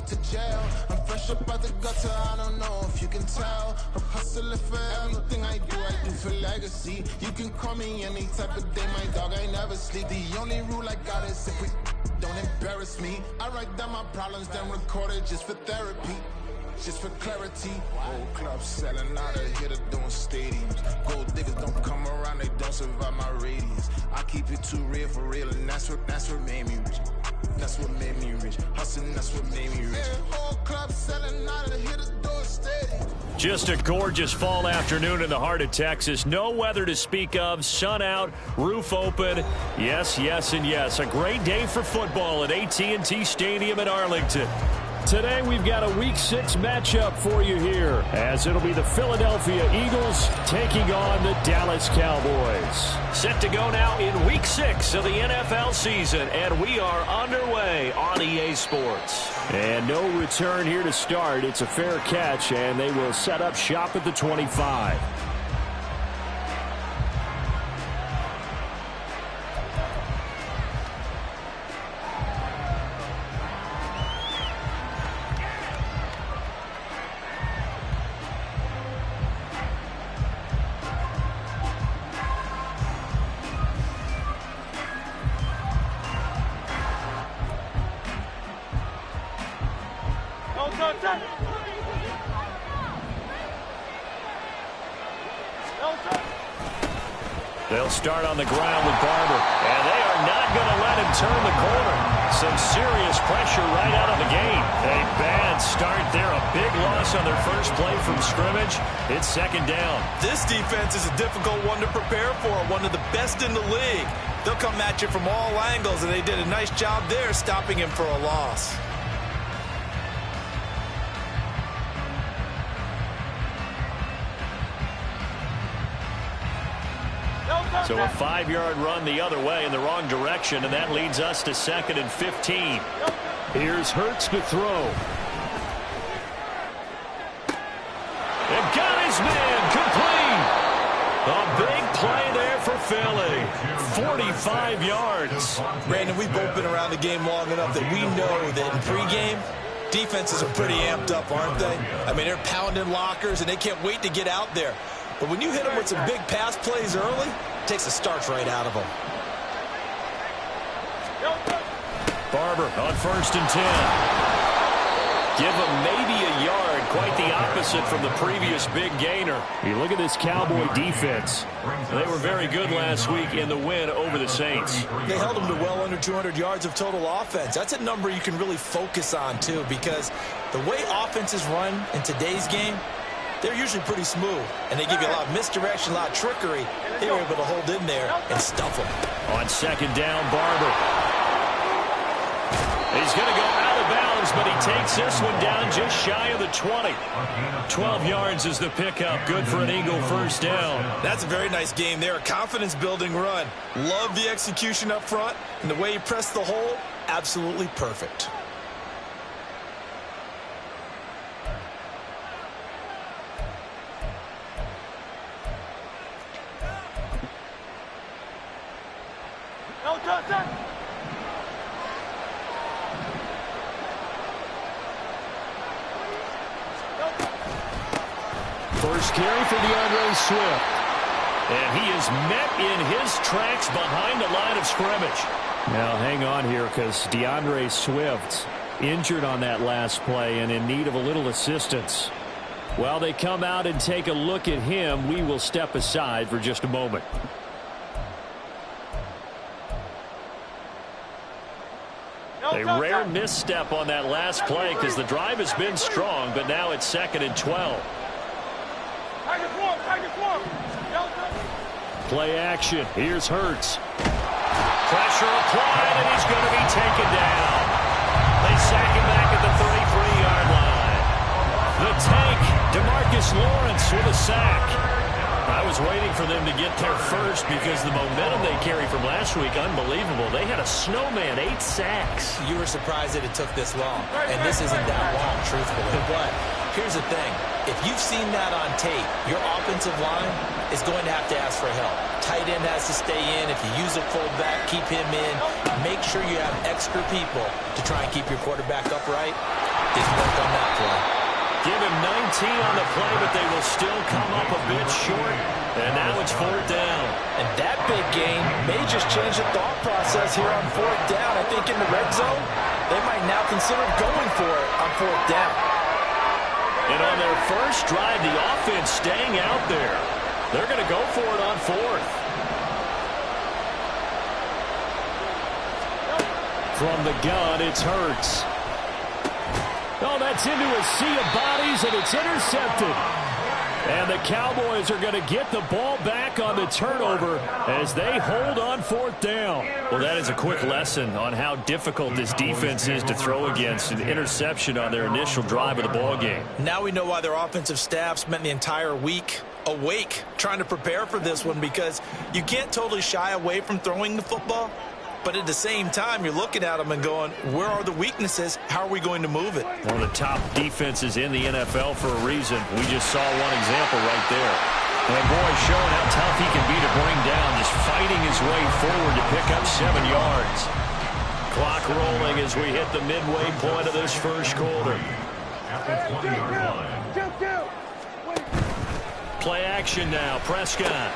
to jail. I'm fresh up out the gutter, I don't know if you can tell. I'm hustling for everything I do for legacy. You can call me any type of day, my dog, I never sleep. The only rule I got is if we don't embarrass me. I write down my problems, then record it just for therapy. Just for clarity, old clubs selling out of here to doing stadiums. Gold diggers don't come around, they don't survive my radius. I keep it too real for real, and that's what made me rich. That's what made me rich. Hustling, that's what made me rich. Old clubs selling out of here to doing stadiums. Just a gorgeous fall afternoon in the heart of Texas. No weather to speak of. Sun out, roof open. Yes, yes, and yes. A great day for football at AT&T Stadium in Arlington. Today we've got a Week 6 matchup for you here, as it'll be the Philadelphia Eagles taking on the Dallas Cowboys. Set to go now in Week 6 of the NFL season, and we are underway on EA Sports. And no return here to start. It's a fair catch, and they will set up shop at the 25. They'll start on the ground with Barber, and they are not going to let him turn the corner. Some serious pressure right out of the game. A bad start there, a big loss on their first play from scrimmage. It's second down. This defense is a difficult one to prepare for, one of the best in the league. They'll come at you from all angles, and they did a nice job there stopping him for a loss. So a 5-yard run the other way in the wrong direction, and that leads us to 2nd and 15. Here's Hurts to throw. And got his man complete. A big play there for Philly. 45 yards. Brandon, we've both been around the game long enough that we know that in pregame, defenses are pretty amped up, aren't they? I mean, they're pounding lockers, and they can't wait to get out there. But when you hit them with some big pass plays early, it takes the starch right out of them. Barber on 1st and 10. Give them maybe a yard, quite the opposite from the previous big gainer. You look at this Cowboy defense. They were very good last week in the win over the Saints. They held them to well under 200 yards of total offense. That's a number you can really focus on, too, because the way offenses run in today's game, they're usually pretty smooth, and they give you a lot of misdirection, a lot of trickery. They were able to hold in there and stuff them. On 2nd down, Barber. He's going to go out of bounds, but he takes this one down just shy of the 20. 12 yards is the pickup. Good for an Eagle first down. That's a very nice game there. A confidence-building run. Love the execution up front, and the way he pressed the hole, absolutely perfect. First carry for DeAndre Swift. And he is met in his tracks behind the line of scrimmage. Now hang on here, because DeAndre Swift injured on that last play and in need of a little assistance. While they come out and take a look at him, we will step aside for just a moment. A rare misstep on that last play because the drive has been strong, but now it's 2nd and 12. Play action. Here's Hurts. Pressure applied, and he's going to be taken down. They sack him back at the 33-yard line. The tank, DeMarcus Lawrence with a sack. I was waiting for them to get there first because the momentum they carry from last week, unbelievable. They had a snowman, 8 sacks. You were surprised that it took this long, and this isn't that long, truthfully. But here's the thing. If you've seen that on tape, your offensive line is going to have to ask for help. Tight end has to stay in. If you use a fullback, keep him in. Make sure you have extra people to try and keep your quarterback upright. Didn't work on that play. Give him 19 on the play, but they will still come up a bit short. And now it's 4th down. And that big gain may just change the thought process here on 4th down. I think in the red zone, they might now consider going for it on 4th down. And on their first drive, the offense staying out there. They're going to go for it on 4th. From the gun, it's Hurts. Oh, that's into a sea of bodies, and it's intercepted. And the Cowboys are going to get the ball back on the turnover as they hold on 4th down. Well, that is a quick lesson on how difficult this defense is to throw against. An interception on their initial drive of the ball game. Now we know why their offensive staff spent the entire week awake trying to prepare for this one, because you can't totally shy away from throwing the football. But at the same time, you're looking at them and going, where are the weaknesses? How are we going to move it? One of the top defenses in the NFL for a reason. We just saw one example right there. And boy, showing how tough he can be to bring down, just fighting his way forward to pick up 7 yards. Clock rolling as we hit the midway point of this first quarter. Play action now. Prescott.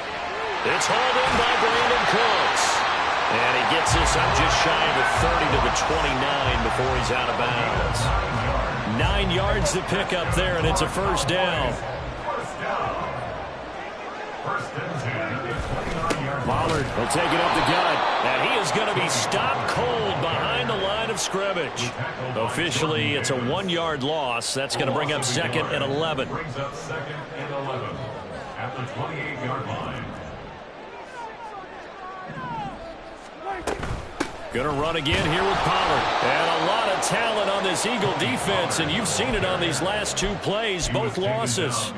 It's hauled in by Brandon Cooks. And he gets this up just shy of the 30 to the 29 before he's out of bounds. 9 yards to pick up there, and it's a 1st down. Pollard will take it up the gut, and he is going to be stopped cold behind the line of scrimmage. Officially, it's a 1-yard loss. That's going to bring up 2nd and 11. Brings up 2nd and 11 at the 28-yard line. Going to run again here with Pollard. And a lot of talent on this Eagle defense, and you've seen it on these last 2 plays, both losses.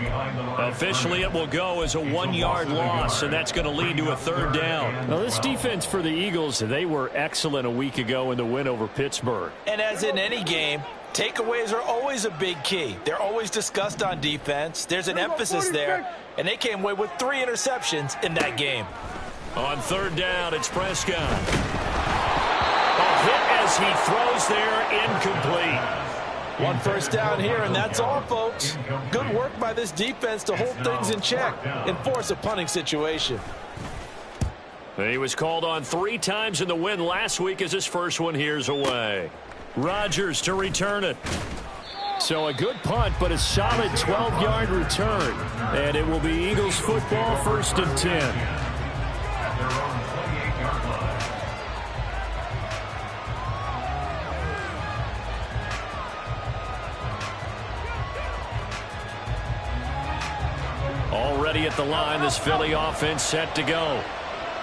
Officially, it will go as a 1-yard loss, and that's going to lead to a 3rd down. Now, this defense for the Eagles, they were excellent a week ago in the win over Pittsburgh. And as in any game, takeaways are always a big key. They're always discussed on defense. There's an emphasis there, and they came away with 3 interceptions in that game. On 3rd down, it's Prescott. A hit as he throws there, incomplete. 1 first down here, and that's all, folks. Good work by this defense to hold things in check and force a punting situation. He was called on 3 times in the win last week as his first one here's away. Rodgers to return it. So a good punt, but a solid 12-yard return. And it will be Eagles football, 1st and 10. Already at the line, this Philly offense set to go.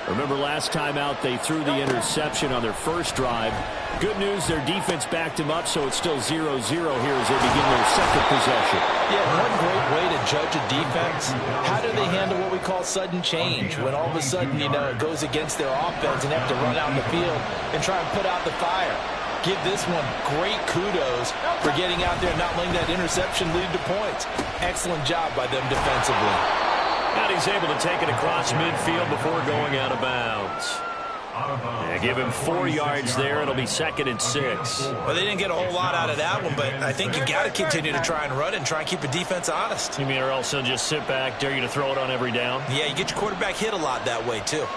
Remember last time out, they threw the interception on their first drive. Good news, their defense backed him up, so it's still 0-0 here as they begin their 2nd possession. Yeah, one great way to judge a defense, how do they handle what we call sudden change? When all of a sudden, you know, it goes against their offense and they have to run out in the field and try and put out the fire. Give this one great kudos for getting out there and not letting that interception lead to points. Excellent job by them defensively. And he's able to take it across midfield before going out of bounds. Yeah, give him 4 yards there. It'll be 2nd and 6. Well, they didn't get a whole lot out of that one, but I think you got to continue to try and run it and try and keep the defense honest. You mean or else he'll just sit back, dare you to throw it on every down? Yeah, you get your quarterback hit a lot that way, too.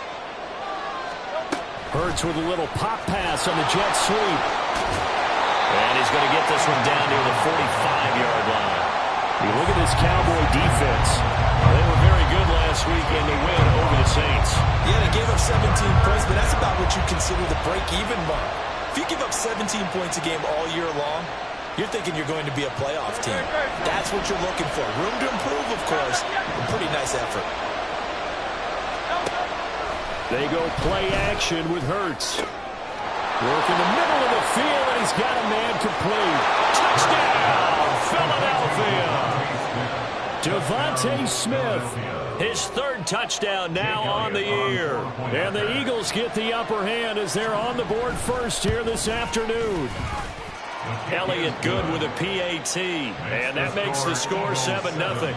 Hurts with a little pop pass on the jet sweep. And he's going to get this one down near the 45-yard line. You look at this Cowboy defense. They were very good last week in the win over the Saints. Yeah, they gave up 17 points, but that's about what you consider the break-even mark. If you give up 17 points a game all year long, you're thinking you're going to be a playoff team. That's what you're looking for. Room to improve, of course. A pretty nice effort. They go play action with Hurts. Work in the middle of the field, and he's got a man complete. Touchdown, Philadelphia. Devontae Smith, his 3rd touchdown now on the year. And the Eagles get the upper hand as they're on the board first here this afternoon. Elliott good with a PAT, and that makes the score 7-0.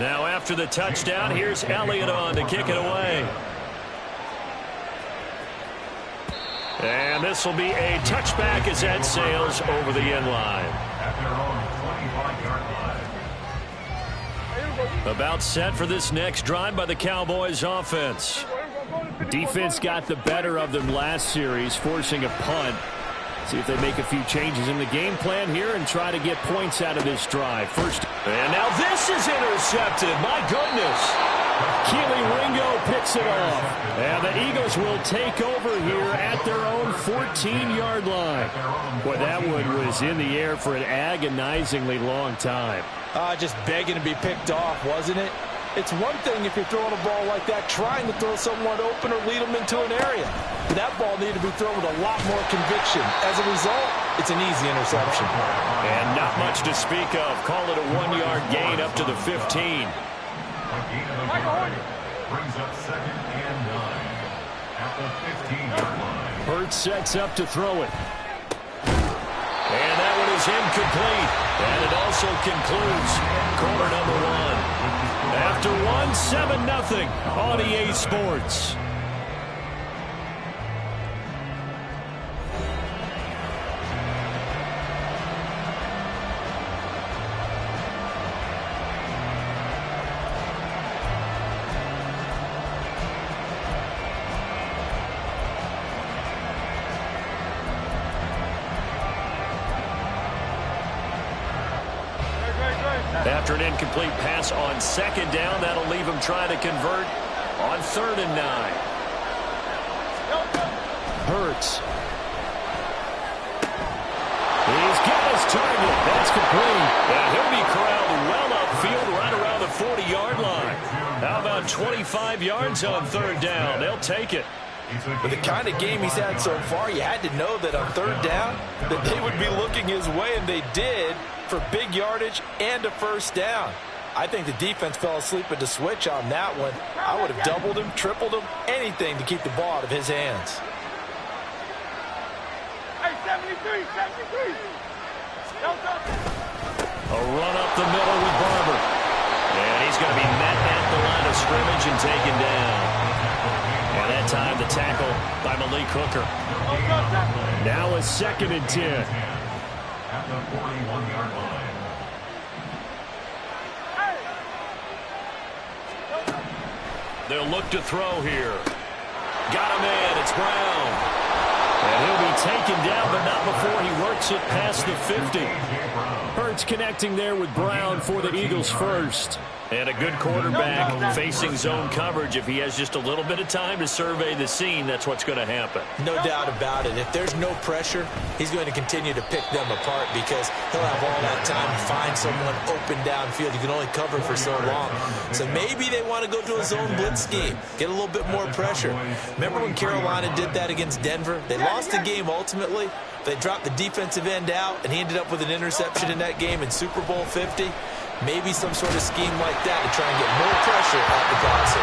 Now after the touchdown, here's Elliott on to kick it away. And this will be a touchback as that sails over the end line. At their own 25-yard line. About set for this next drive by the Cowboys offense. Defense got the better of them last series, forcing a punt. See if they make a few changes in the game plan here and try to get points out of this drive. First, and now this is intercepted. My goodness. Keely Ringo picks it off. And the Eagles will take over here at their own 14-yard line. Boy, that one was in the air for an agonizingly long time. Just begging to be picked off, wasn't it? It's one thing if you're throwing a ball like that, trying to throw someone open or lead them into an area. But that ball needed to be thrown with a lot more conviction. As a result, it's an easy interception. And not much to speak of. Call it a 1-yard gain up to the 15. A gain of a yard brings up 2nd and 9 at the 15-yard line. Hurts sets up to throw it. And that one is incomplete. And it also concludes quarter number 1. After 1, 7-0 on EA Sports. After an incomplete pass on 2nd down, that'll leave him trying to convert on 3rd and 9. Hurts. He's got his target. That's complete. And he'll be corralled well upfield right around the 40-yard line. How about 25 yards on 3rd down? They'll take it. With the kind of game he's had so far, you had to know that on 3rd down that they would be looking his way, and they did, for big yardage and a 1st down. I think the defense fell asleep at the switch on that one. I would have doubled him, tripled him, anything to keep the ball out of his hands. Hey, 73, 73. A run up the middle with Barber. And he's going to be met at the line of scrimmage and taken down. And that time the tackle by Malik Hooker. Now a 2nd and 10. At the 41-yard line. They'll look to throw here. Got him in. It's Brown. And he'll be taken down, but not before he works it past the 50. Hurts connecting there with Brown for the Eagles first. And a good quarterback facing zone coverage. If he has just a little bit of time to survey the scene, that's what's going to happen. No doubt about it. If there's no pressure, he's going to continue to pick them apart because he'll have all that time to find someone open downfield. You can only cover for so long. So maybe they want to go to a zone blitz scheme, get a little bit more pressure. Remember when Carolina did that against Denver? They lost the game ultimately. They dropped the defensive end out, and he ended up with an interception in that game in Super Bowl 50. Maybe some sort of scheme like that to try and get more pressure at the passer.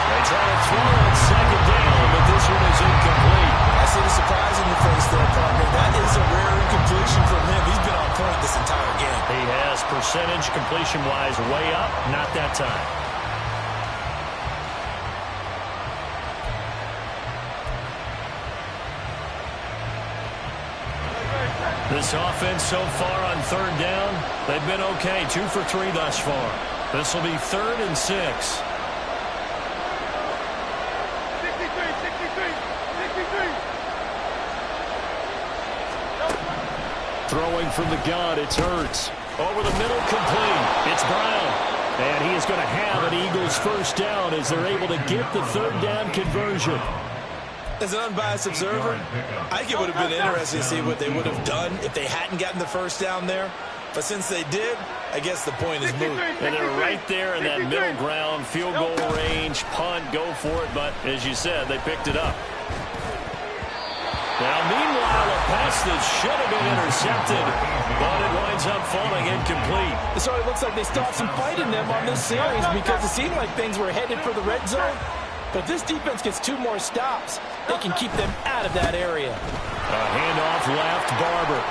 They try to throw on 2nd down, but this one is incomplete. I see the surprise in your face there, partner. That is a rare incompletion from him. He's been on point this entire game. He has percentage completion-wise way up, not that time. This offense so far on 3rd down, they've been okay. 2 for 3 thus far. This will be 3rd and 6. 63, 63. Throwing from the gun, it's Hurts. Over the middle, complete. It's Brown. And he is going to have an Eagles 1st down as they're able to get the 3rd down conversion. As an unbiased observer, I think it would have been interesting to see what they would have done if they hadn't gotten the 1st down there. But since they did, I guess the point is moot. And they're right there in that middle ground, field goal range, punt, go for it. But as you said, they picked it up. Now, meanwhile, a pass that should have been intercepted, but it winds up falling incomplete. So it looks like they stopped some fight in them on this series because it seemed like things were headed for the red zone. But if this defense gets 2 more stops, they can keep them out of that area. A handoff left, Barber.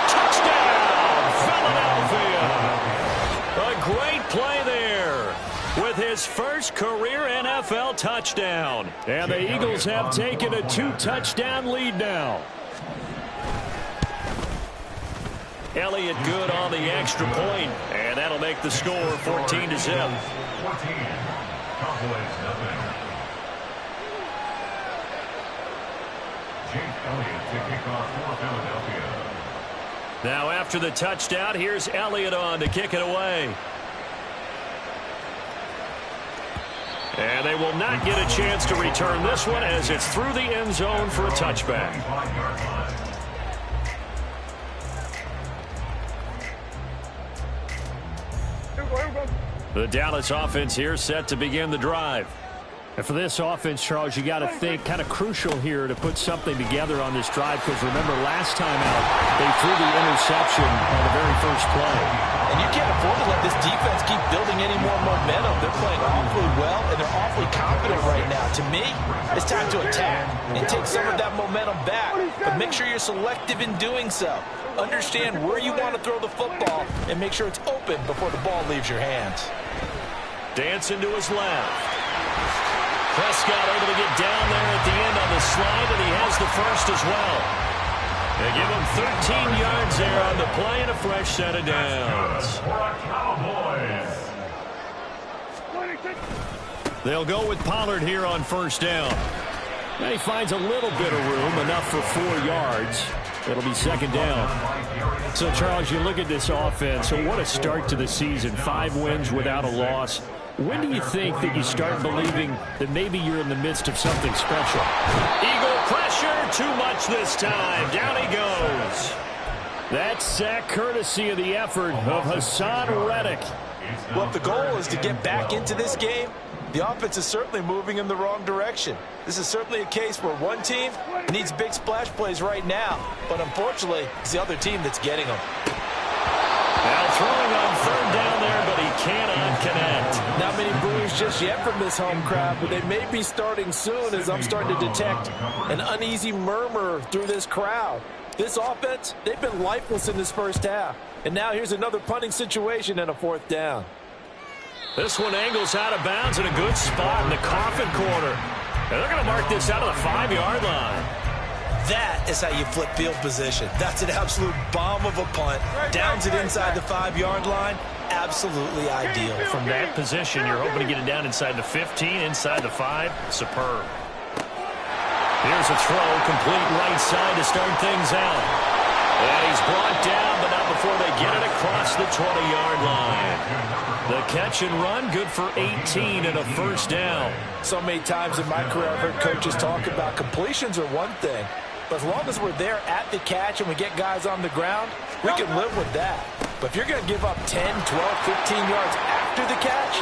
Touchdown, Philadelphia. A great play there with his first career NFL touchdown. And the Eagles have taken a 2-touchdown lead now. Elliott good on the extra point, and that'll make the score 14-0. 14. Cowboys nothing. Jake Elliott to kick off for Philadelphia. Now after the touchdown, here's Elliott on to kick it away. And they will not get a chance to return this one as it's through the end zone for a touchback. The Dallas offense here set to begin the drive. And for this offense, Charles, you got to think kind of crucial here to put something together on this drive, because remember last time out they threw the interception on the very first play. And you can't afford to let this defense keep building any more momentum. They're playing awfully well, and they're awfully confident right now. To me, it's time to attack and take some of that momentum back. But make sure you're selective in doing so. Understand where you want to throw the football and make sure it's open before the ball leaves your hands. Dancing to his left. Prescott able to get down there at the end on the slide, and he has the first as well. They give him 13 yards there on the play and a fresh set of downs. They'll go with Pollard here on first down. And he finds a little bit of room, enough for 4 yards. It'll be second down. So, Charles, you look at this offense, so what a start to the season. 5 wins without a loss. When do you think that you start believing that maybe you're in the midst of something special? Eagle pressure, too much this time. Down he goes. That sack courtesy of the effort of Haason Reddick. Well, if the goal is to get back into this game, the offense is certainly moving in the wrong direction. This is certainly a case where one team needs big splash plays right now, but unfortunately, it's the other team that's getting them. Now throwing on third down there, but he cannot connect. Not many boos just yet from this home crowd, but they may be starting soon, as I'm starting to detect an uneasy murmur through this crowd. This offense, they've been lifeless in this first half. And now here's another punting situation and a 4th down. This one angles out of bounds in a good spot in the coffin corner. And they're going to mark this out of the 5-yard line. That is how you flip field position. That's an absolute bomb of a punt. Downs it inside the 5-yard line. Absolutely ideal. From that position, you're hoping to get it down inside the 15, inside the 5. Superb. Here's a throw, complete right side to start things out. And he's brought down, but not before they get it across the 20-yard line. The catch and run, good for 18 and a first down. So many times in my career, I've heard coaches talk about completions are one thing. But as long as we're there at the catch and we get guys on the ground, we can live with that. But if you're going to give up 10, 12, 15 yards after the catch,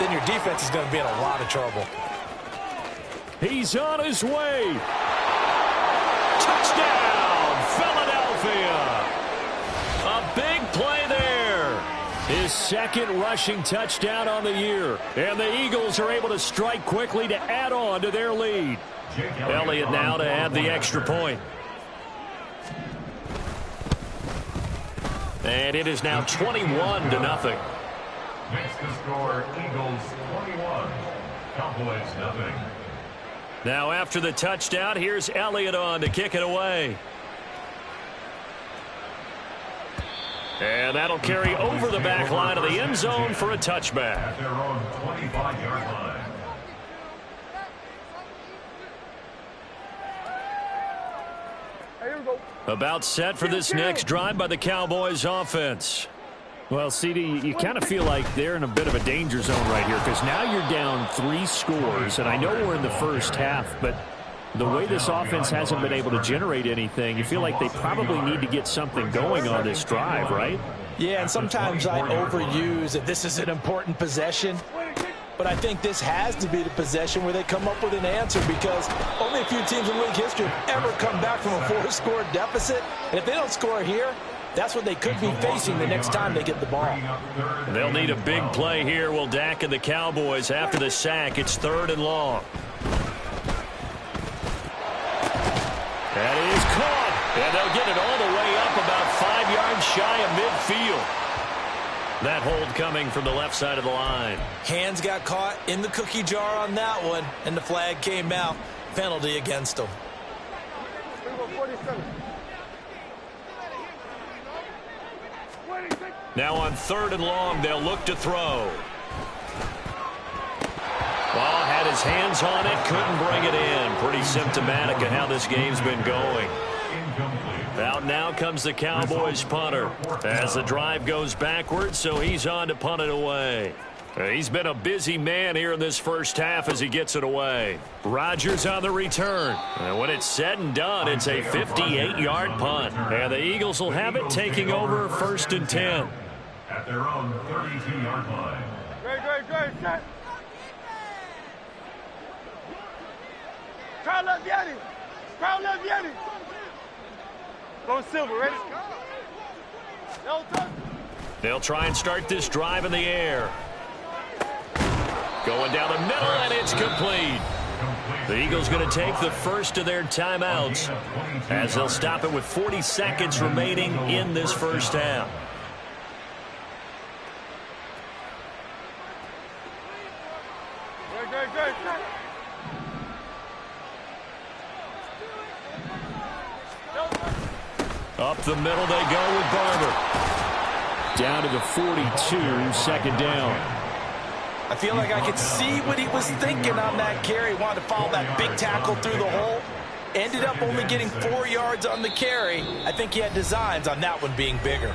then your defense is going to be in a lot of trouble. He's on his way. Touchdown, Philadelphia. A big play there. His second rushing touchdown on the year. And the Eagles are able to strike quickly to add on to their lead. Elliott now to add the extra point. And it is now 21-0. Makes the score Eagles 21, Cowboys nothing. Now after the touchdown, here's Elliott on to kick it away. And that'll carry over the back line of the end zone for a touchback. At their own 25-yard line. About set for this next drive by the Cowboys offense. Well, CD, you kind of feel like they're in a bit of a danger zone right here, because now you're down 3 scores, and I know we're in the first half, but the way this offense hasn't been able to generate anything, you feel like they probably need to get something going on this drive, right? Yeah, and sometimes I overuse that this is an important possession. But I think this has to be the possession where they come up with an answer, because only a few teams in league history have ever come back from a 4-score deficit. And if they don't score here, that's what they could be facing the next time they get the ball. They'll need a big play here, will Dak and the Cowboys after the sack. It's 3rd and long. That is caught. And they'll get it all the way up about 5 yards shy of midfield. That hold coming from the left side of the line. Hands got caught in the cookie jar on that one, and the flag came out. Penalty against him. Now on 3rd and long, they'll look to throw. Ball had his hands on it, couldn't bring it in. Pretty symptomatic of how this game's been going. Out now comes the Cowboys punter as the drive goes backwards, so he's on to punt it away. He's been a busy man here in this first half as he gets it away. Rodgers on the return. And when it's said and done, it's a 58-yard punt. And the Eagles will have it, taking over 1st and 10. At their own 32-yard line. Great, set. Crowd left Yanni. Go Silver, ready? They'll try and start this drive in the air. Going down the middle, and it's complete. The Eagles going to take the first of their timeouts as they'll stop it with 40 seconds remaining in this first half. Great. Up the middle they go with Barber. Down to the 42, 2nd down. I feel like I could see what he was thinking on that carry. Wanted to follow that big tackle through the hole. Ended up only getting 4 yards on the carry. I think he had designs on that one being bigger.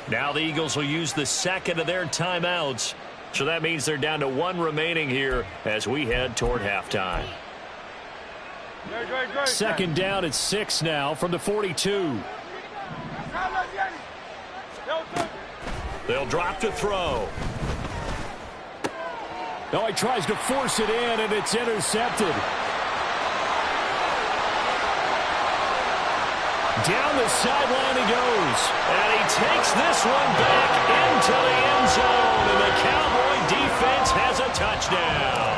Now the Eagles will use the second of their timeouts. So that means they're down to 1 remaining here as we head toward halftime. 2nd down at 6 now from the 42. They'll drop to throw. Oh, he tries to force it in, and it's intercepted. Down the sideline he goes. And he takes this one back into the end zone, and the Cowboy defense has a touchdown.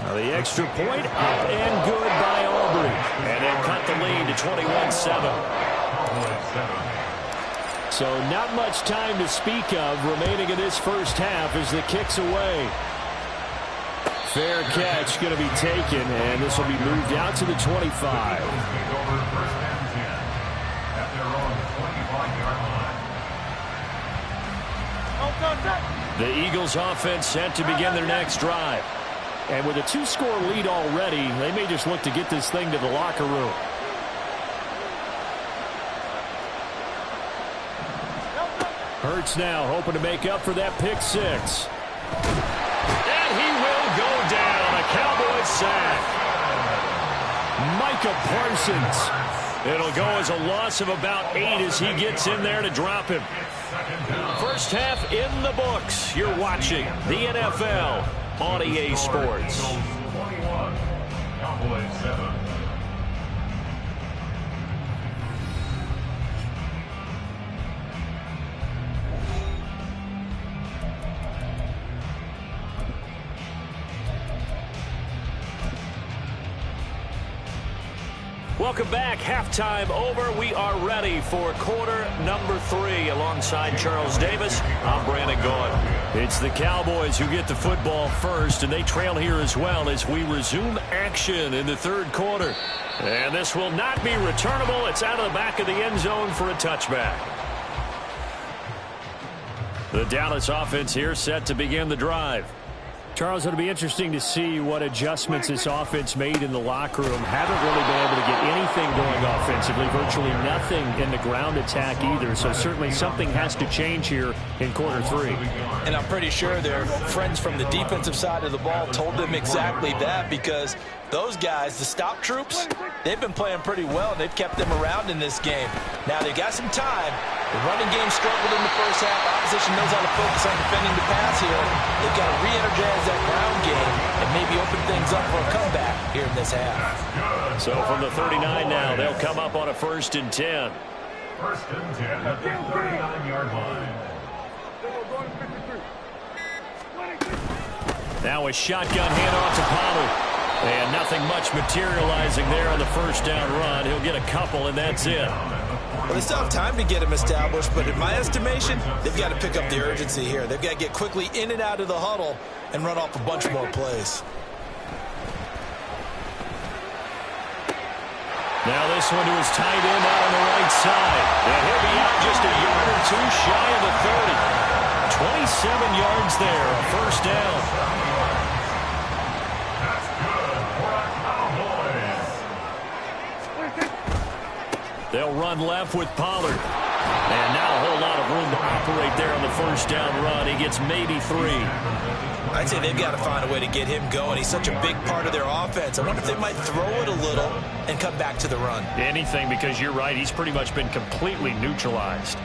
Now the extra point up and good by Aubrey. And they'll cut the lead to 21-7. So not much time to speak of remaining in this first half as the kick's away. Fair catch going to be taken, and this will be moved out to the 25. The Eagles offense set to begin their next drive. And with a 2-score lead already, they may just look to get this thing to the locker room. Hurts now hoping to make up for that pick 6. And he will go down. A Cowboys sack. Micah Parsons. It'll go as a loss of about 8 as he gets in there to drop him. First half in the books. You're watching the NFL on EA Sports. 21, Cowboys 7. Welcome back. Halftime over. We are ready for quarter number 3. Alongside Charles Davis, I'm Brandon Gaudin. It's the Cowboys who get the football first, and they trail here as well as we resume action in the 3rd quarter. And this will not be returnable. It's out of the back of the end zone for a touchback. The Dallas offense here set to begin the drive. Charles, it'll be interesting to see what adjustments this offense made in the locker room. Haven't really been able to get anything going offensively, virtually nothing in the ground attack either. So certainly something has to change here in quarter 3. And I'm pretty sure their friends from the defensive side of the ball told them exactly that, because those guys, the stop troops, they've been playing pretty well, and they've kept them around in this game. Now they got some time. The running game struggled in the first half. Opposition knows how to focus on defending the pass here. They've got to re-energize that ground game and maybe open things up for a comeback here in this half. So from the 39 now, they'll come up on a 1st and 10. 1st and 10 at the 39-yard line. Now a shotgun handoff to Pollard. And nothing much materializing there on the 1st down run. He'll get a couple, and that's it. Well, they still have time to get him established, but in my estimation, they've got to pick up the urgency here. They've got to get quickly in and out of the huddle and run off a bunch more plays. Now this one to his tight end out on the right side. And he'll be out just a yard or two shy of the 30. 27 yards there, a first down. That's good for a Cowboys. They'll run left with Pollard. And now a whole lot of room to operate there on the first down run. He gets maybe 3. I'd say they've got to find a way to get him going. He's such a big part of their offense. I wonder if they might throw it a little and come back to the run. Anything, because you're right. He's pretty much been completely neutralized.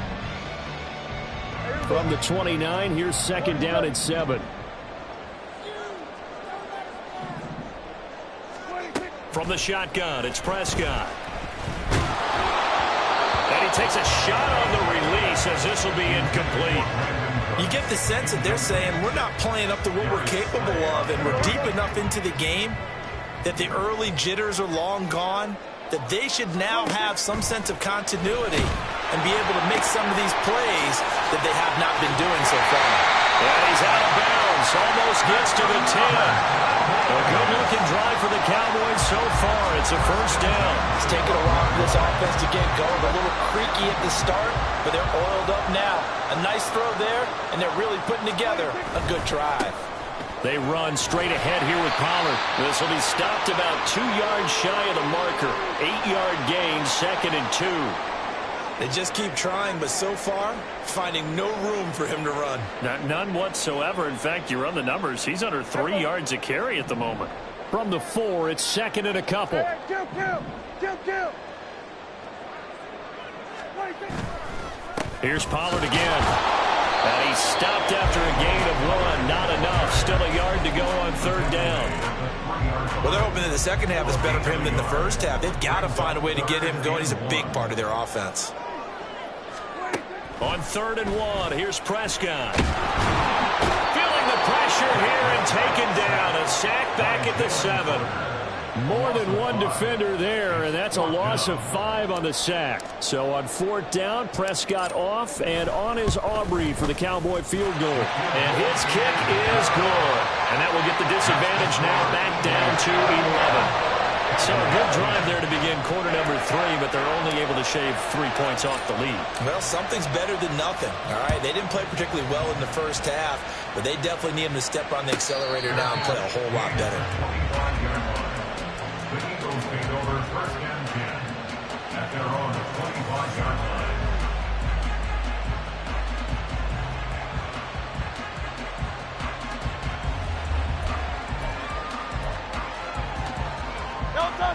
From the 29, here's second down and 7. From the shotgun, it's Prescott. And he takes a shot on the release as this will be incomplete. You get the sense that they're saying we're not playing up to what we're capable of, and we're deep enough into the game that the early jitters are long gone, that they should now have some sense of continuity and be able to make some of these plays that they have not been doing so far. And he's out of bounds, almost gets to the 10. A good-looking drive for the Cowboys so far. It's a first down. It's taken a while for this offense to get going. A little creaky at the start, but they're oiled up now. A nice throw there, and they're really putting together a good drive. They run straight ahead here with Pollard. This will be stopped about 2 yards shy of the marker. 8-yard gain, 2nd and 2. They just keep trying, but so far, finding no room for him to run. None whatsoever. In fact, you run the numbers. He's under 3 yards a carry at the moment. From the 4, it's 2nd and a couple. Kill. Here's Pollard again. And he's stopped after a gain of 1. Not enough. Still a yard to go on 3rd down. Well, they're hoping that the second half is better for him than the first half. They've got to find a way to get him going. He's a big part of their offense. On 3rd and 1, here's Prescott. Feeling the pressure here and taken down. A sack back at the 7. More than one defender there, and that's a loss of 5 on the sack. So on 4th down, Prescott off, and on is Aubrey for the Cowboy field goal. And his kick is good. And that will get the disadvantage now back down to 11. So a good drive there to begin quarter number 3, but they're only able to shave 3 points off the lead. Well, something's better than nothing. All right, they didn't play particularly well in the first half, but they definitely need him to step on the accelerator now and play a whole lot better. The Eagles take over 1st and 10 at their own 25-yard line.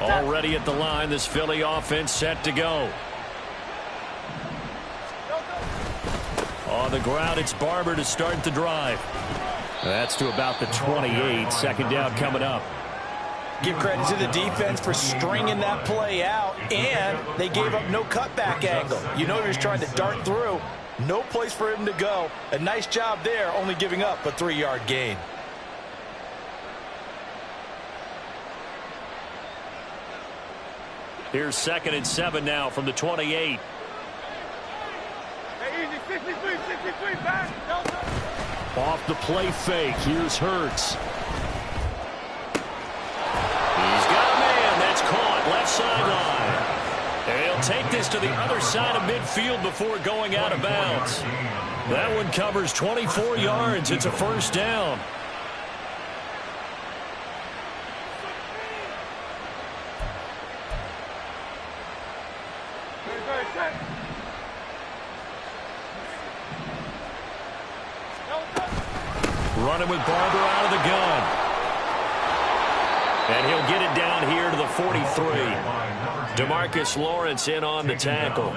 Already at the line, this Philly offense set to go. On the ground, it's Barber to start the drive. That's to about the 28. 2nd down coming up. Give credit to the defense for stringing that play out, and they gave up no cutback angle. You know he was trying to dart through. No place for him to go. A nice job there, only giving up a 3-yard gain. Here's 2nd and 7 now from the 28. Hey, easy, 63, back. Off the play fake, here's Hurts. He's got a man, that's caught, left sideline. And he'll take this to the other side of midfield before going out of bounds. That one covers 24 yards. It's a first down. Running with Barber out of the gun. And he'll get it down here to the 43. DeMarcus Lawrence in on the tackle.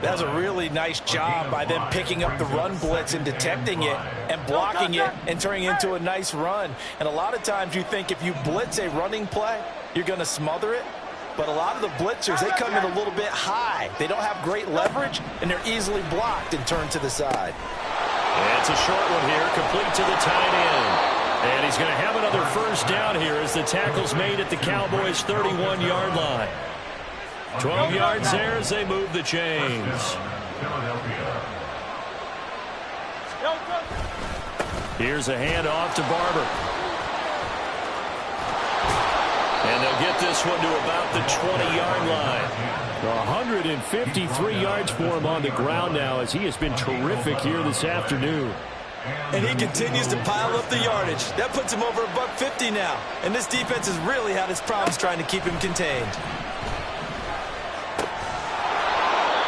That's a really nice job by them picking up the run blitz and detecting it and blocking it and turning it into a nice run. And a lot of times you think if you blitz a running play, you're going to smother it. But a lot of the blitzers, they come in a little bit high. They don't have great leverage, and they're easily blocked and turned to the side. And it's a short one here, complete to the tight end. And he's going to have another first down here as the tackle's made at the Cowboys' 31-yard line. 12 yards there as they move the chains. Here's a handoff to Barber. And they'll get this one to about the 20-yard line. 153 yards for him on the ground now as he has been terrific here this afternoon. And he continues to pile up the yardage. That puts him over $150 now. And this defense has really had its problems trying to keep him contained.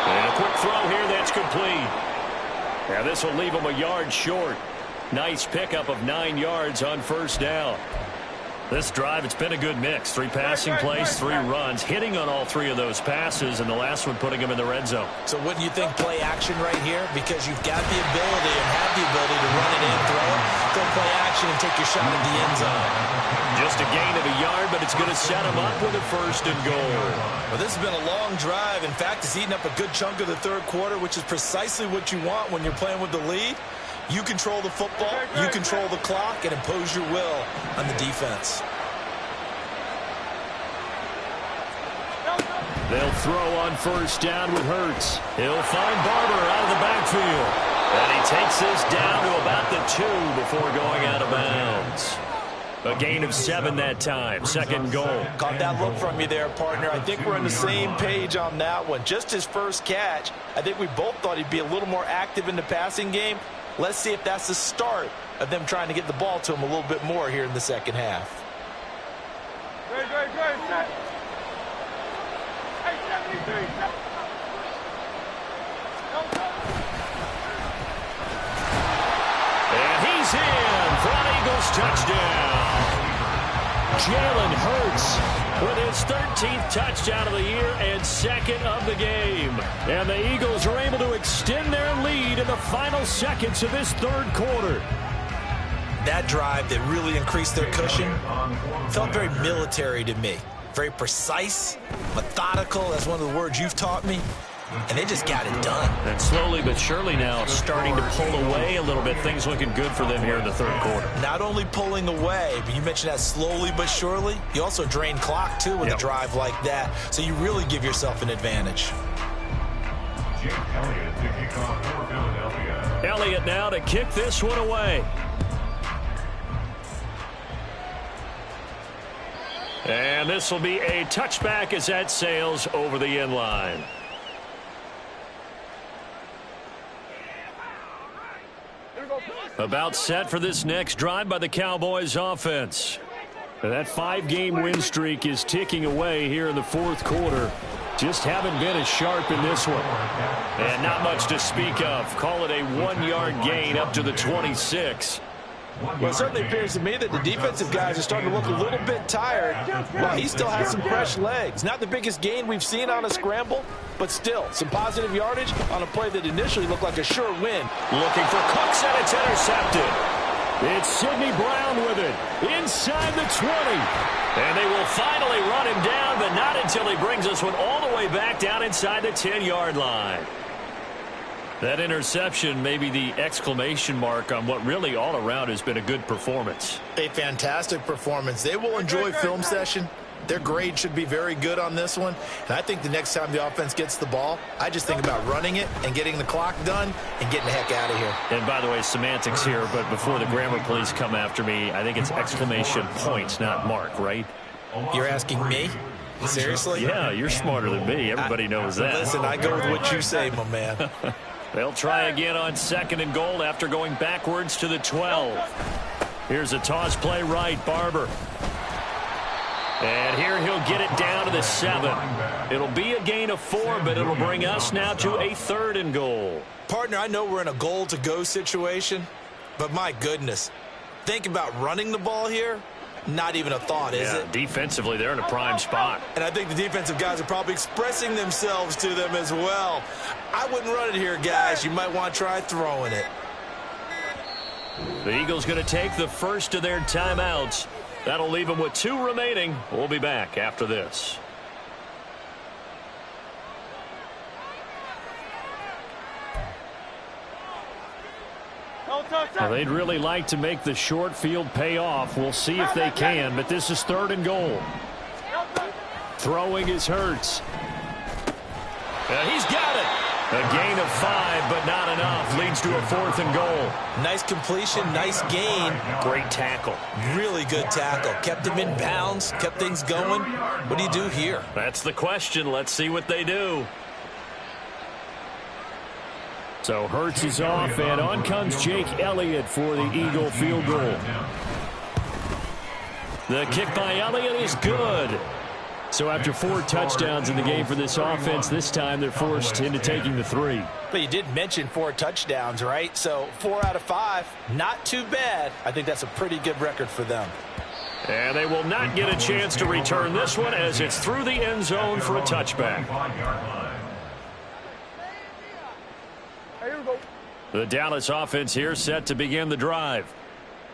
And a quick throw here that's complete. Now this will leave him a yard short. Nice pickup of 9 yards on first down. This drive, it's been a good mix. 3 passing plays, 3 runs, hitting on all 3 of those passes, and the last one putting him in the red zone. So wouldn't you think play action right here? Because you've got the ability and have the ability to run it in, throw it, go play action and take your shot at the end zone. Just a gain of a yard, but it's going to set him up with a 1st and goal. Well, this has been a long drive. In fact, it's eaten up a good chunk of the third quarter, which is precisely what you want when you're playing with the lead. You control the football, you control the clock, and impose your will on the defense. They'll throw on first down with Hurts. He'll find Barber out of the backfield. And he takes this down to about the 2 before going out of bounds. A gain of 7 that time. 2nd goal. Caught that look from you there, partner. I think we're on the same page on that one. Just his first catch. I think we both thought he'd be a little more active in the passing game. Let's see if that's the start of them trying to get the ball to him a little bit more here in the second half. Great, set. Hey, 73, And he's in for an Eagles touchdown. Jalen Hurts with his 13th touchdown of the year and 2nd of the game. And the Eagles are able to extend their lead in the final seconds of this third quarter. That drive that really increased their cushion felt very military to me. Very precise, methodical, that's one of the words you've taught me. And they just got it done. And slowly but surely now starting to pull away a little bit. Things looking good for them here in the third quarter. Not only pulling away, but you mentioned that slowly but surely. You also drain clock, too, with a drive like that. So you really give yourself an advantage. Elliott now to kick this one away. And this will be a touchback as that sails over the end line. About set for this next drive by the Cowboys offense. That 5-game win streak is ticking away here in the fourth quarter. Just haven't been as sharp in this one. And not much to speak of. Call it a 1-yard gain up to the 26. Well, it certainly appears to me that the defensive guys are starting to look a little bit tired. Well, he still has some fresh legs. Not the biggest gain we've seen on a scramble, but still some positive yardage on a play that initially looked like a sure win. Looking for Cooks, and it's intercepted. It's Sidney Brown with it inside the 20. And they will finally run him down, but not until he brings this one all the way back down inside the 10-yard line. That interception may be the exclamation mark on what really all around has been a good performance. A fantastic performance. They will enjoy film session. Their grade should be very good on this one. And I think the next time the offense gets the ball, I just think about running it and getting the clock done and getting the heck out of here. And by the way, semantics here, but before the grammar police come after me, I think it's exclamation point, not mark, right? You're asking me? Seriously? Yeah, you're smarter than me. Everybody knows that. Listen, I go with what you say, my man. They'll try again on 2nd and goal after going backwards to the 12. Here's a toss play right, Barber. And here he'll get it down to the 7. It'll be a gain of 4, but it'll bring us now to a 3rd and goal. Partner, I know we're in a goal-to-go situation, but my goodness, think about running the ball here. Not even a thought, is it? Defensively, they're in a prime spot. And I think the defensive guys are probably expressing themselves to them as well. I wouldn't run it here, guys. You might want to try throwing it. The Eagles going to take the first of their timeouts. That'll leave them with 2 remaining. We'll be back after this. Well, they'd really like to make the short field pay off. We'll see if they can, but this is 3rd and goal. Throwing is Hurts. And he's got it. A gain of 5, but not enough. Leads to a 4th and goal. Nice completion, nice gain. Great tackle. Really good tackle. Kept him in bounds, kept things going. What do you do here? That's the question. Let's see what they do. So Hurts is off, and on comes Jake Elliott for the Eagle field goal. The kick by Elliott is good. So after 4 touchdowns in the game for this offense, this time they're forced into taking the 3. But you did mention 4 touchdowns, right? So 4 out of 5, not too bad. I think that's a pretty good record for them. And they will not get a chance to return this one as it's through the end zone for a touchback. The Dallas offense here set to begin the drive.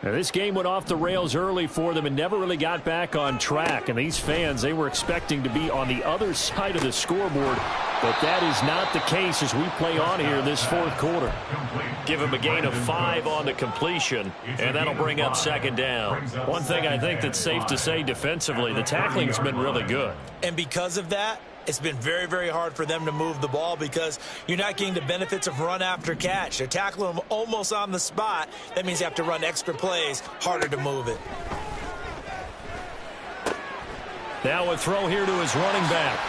Now, this game went off the rails early for them and never really got back on track. And these fans, they were expecting to be on the other side of the scoreboard. But that is not the case as we play on here in this 4th quarter. Give him a gain of 5 on the completion, and that'll bring up 2nd down. One thing I think that's safe to say defensively, the tackling's been really good. And because of that, it's been very, very hard for them to move the ball because you're not getting the benefits of run after catch. They're tackling them almost on the spot. That means you have to run extra plays, harder to move it. Now a throw here to his running back.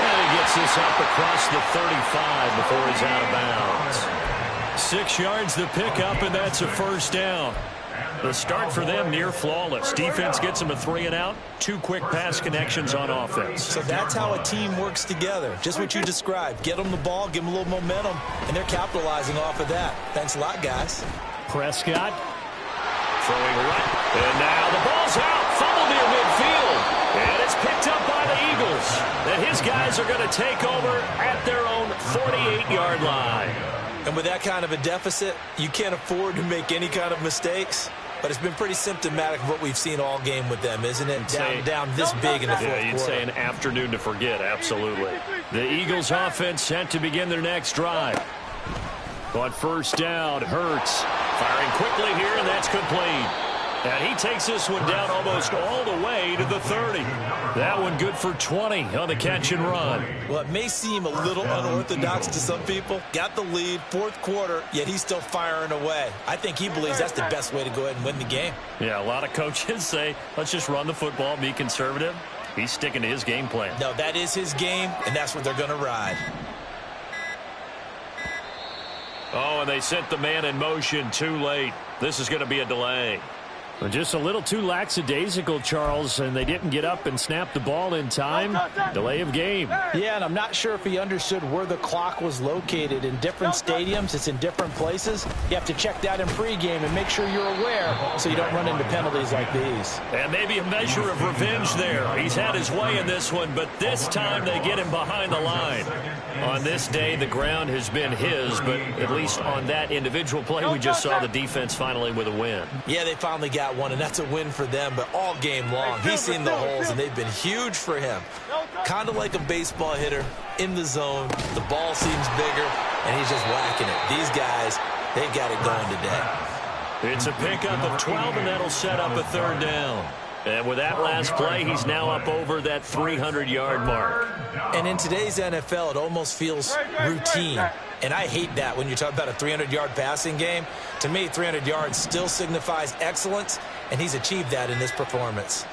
And he gets this up across the 35 before he's out of bounds. 6 yards the pickup, and that's a 1st down. The start for them near flawless. Defense gets them a 3 and out. 2 quick pass connections on offense. So that's how a team works together. Just what you described. Get them the ball, give them a little momentum, and they're capitalizing off of that. Thanks a lot, guys. Prescott. Throwing right. And now the ball's out. Fumble near midfield. And it's picked up by the Eagles. And his guys are going to take over at their own 48-yard line. And with that kind of a deficit, you can't afford to make any kind of mistakes. But it's been pretty symptomatic of what we've seen all game with them, isn't it? Down this big in the 4th quarter. Yeah, you'd say an afternoon to forget, absolutely. The Eagles offense set to begin their next drive. On 1st down, Hurts firing quickly here, and that's complete. And he takes this one down almost all the way to the 30. That one good for 20 on the catch and run. Well, it may seem a little unorthodox to some people. Got the lead, 4th quarter, yet he's still firing away. I think he believes that's the best way to go ahead and win the game. Yeah, a lot of coaches say, let's just run the football, be conservative. He's sticking to his game plan. No, that is his game, and that's what they're going to ride. Oh, and they sent the man in motion too late. This is going to be a delay. Just a little too lackadaisical, Charles, and they didn't get up and snap the ball in time. Delay of game. Yeah, and I'm not sure if he understood where the clock was located. In different stadiums, it's in different places. You have to check that in pregame and make sure you're aware so you don't run into penalties like these. And maybe a measure of revenge there. He's had his way in this one, but this time they get him behind the line. On this day, the ground has been his, but at least on that individual play, we just saw the defense finally with a win. Yeah, they finally got one, and that's a win for them, but all game long, he's seen the holes, and they've been huge for him. Kind of like a baseball hitter in the zone. The ball seems bigger, and he's just whacking it. These guys, they've got it going today. It's a pickup of 12, and that'll set up a 3rd down. And with that last play, he's now up over that 300-yard mark. And in today's NFL, it almost feels routine. And I hate that when you talk about a 300-yard passing game. To me, 300 yards still signifies excellence, and he's achieved that in this performance.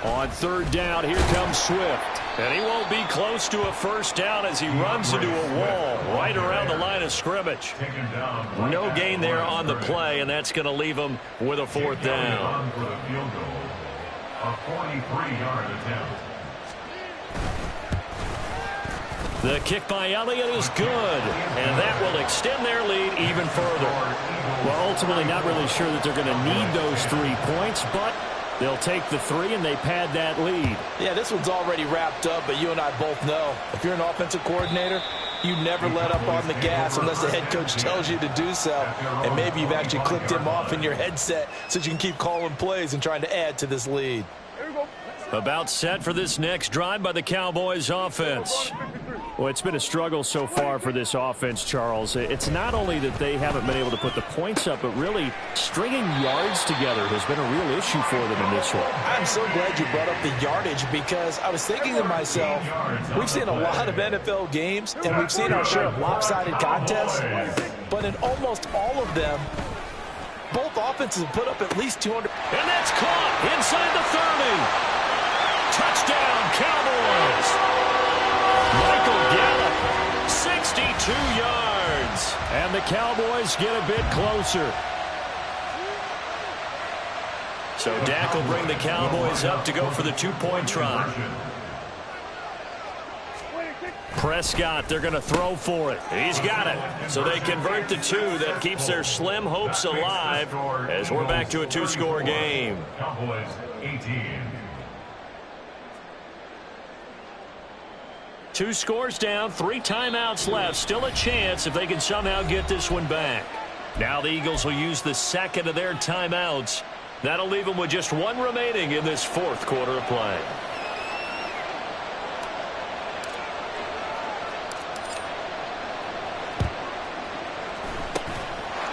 On 3rd down, here comes Swift. And he won't be close to a 1st down as he runs into a wall right around the line of scrimmage. No gain there on the play, and that's going to leave him with a 4th down. A 43-yard attempt. The kick by Elliott is good, and that will extend their lead even further. Well, ultimately not really sure that they're going to need those 3 points, but they'll take the 3 and they pad that lead. Yeah, this one's already wrapped up, but you and I both know if you're an offensive coordinator, you never let up on the gas unless the head coach tells you to do so. And maybe you've actually clicked him off in your headset so you can keep calling plays and trying to add to this lead. About set for this next drive by the Cowboys offense. Well, it's been a struggle so far for this offense, Charles. It's not only that they haven't been able to put the points up, but really stringing yards together has been a real issue for them in this one. I'm so glad you brought up the yardage because I was thinking to myself, we've seen a lot of NFL games, and we've seen our share of lopsided contests, but in almost all of them, both offenses have put up at least 200. And that's caught inside the 30. Touchdown, Cowboys. Michael Gallup, 62 yards. And the Cowboys get a bit closer. So Dak will bring the Cowboys up to go for the 2-point try. Prescott, they're going to throw for it. He's got it. So they convert the 2. That keeps their slim hopes alive as we're back to a 2-score game. Cowboys 18. 2 scores down, 3 timeouts left. Still a chance if they can somehow get this one back. Now the Eagles will use the second of their timeouts. That'll leave them with just 1 remaining in this 4th quarter of play.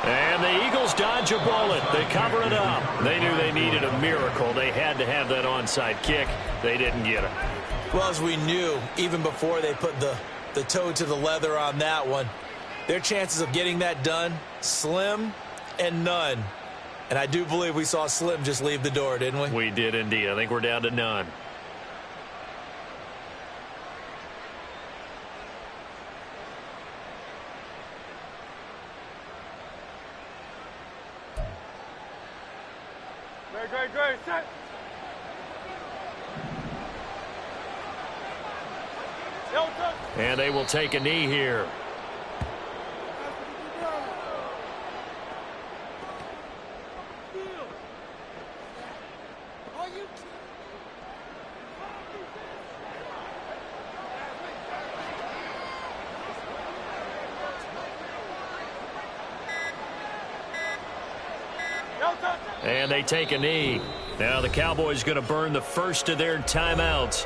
And the Eagles dodge a bullet. They cover it up. They knew they needed a miracle. They had to have that onside kick. They didn't get it. Well, as we knew, even before they put the toe to the leather on that one, their chances of getting that done, slim and none. And I do believe we saw Slim just leave the door, didn't we? We did indeed. I think we're down to none. Great, set. And they will take a knee here. And they take a knee. Now the Cowboys going to burn the first of their timeouts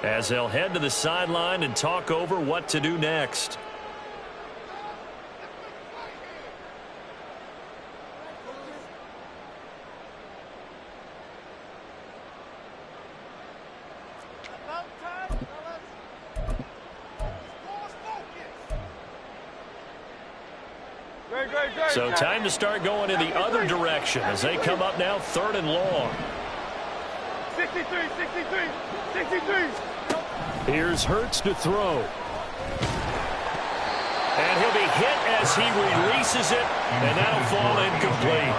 as they'll head to the sideline and talk over what to do next. So time to start going in the other direction as they come up now 3rd and long. 63. Here's Hurts to throw. And he'll be hit as he releases it, and that'll fall incomplete.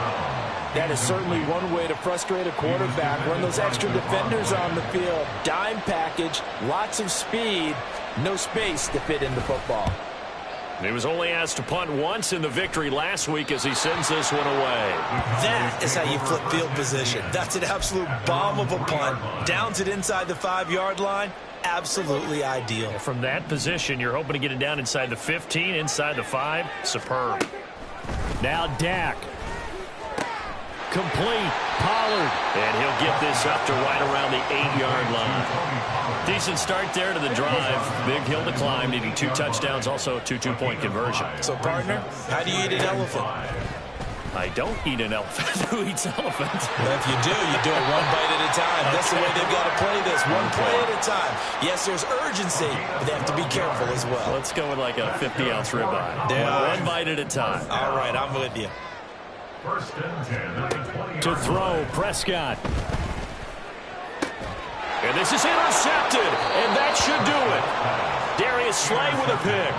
That is certainly one way to frustrate a quarterback. Run those extra defenders on the field. Dime package, lots of speed, no space to fit in the football. He was only asked to punt once in the victory last week as he sends this one away. That is how you flip field position. That's an absolute bomb of a punt. Downs it inside the 5-yard line. Absolutely ideal. From that position, you're hoping to get it down inside the 15, inside the 5. Superb. Now Dak. Complete. Pollard. And he'll get this up to right around the 8-yard line. Decent start there to the drive. Big hill to climb, needing 2 touchdowns, also a 2-2-point conversion. So, partner, how do you eat an elephant? I don't eat an elephant. Who eats elephant? Well, if you do it one bite at a time. That's the way they've got to play this, one play at a time. Yes, there's urgency, but they have to be careful as well. Let's go with like a 50-ounce ribeye. One bite at a time. All right, I'm with you. 1st and 10. To throw, Prescott. And this is intercepted, and that should do it. Darius Slay with a pick.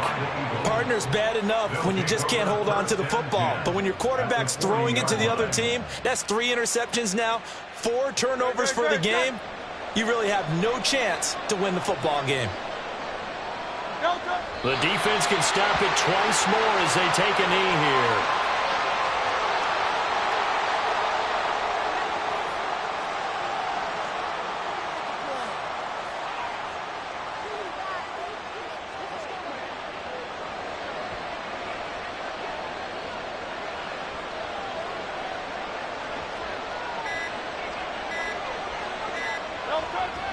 Partner's bad enough when you just can't hold on to the football. But when your quarterback's throwing it to the other team, that's 3 interceptions now, 4 turnovers for the game. You really have no chance to win the football game. The defense can stop it twice more as they take a knee here.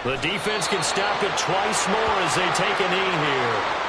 The defense can stop it twice more as they take a knee here.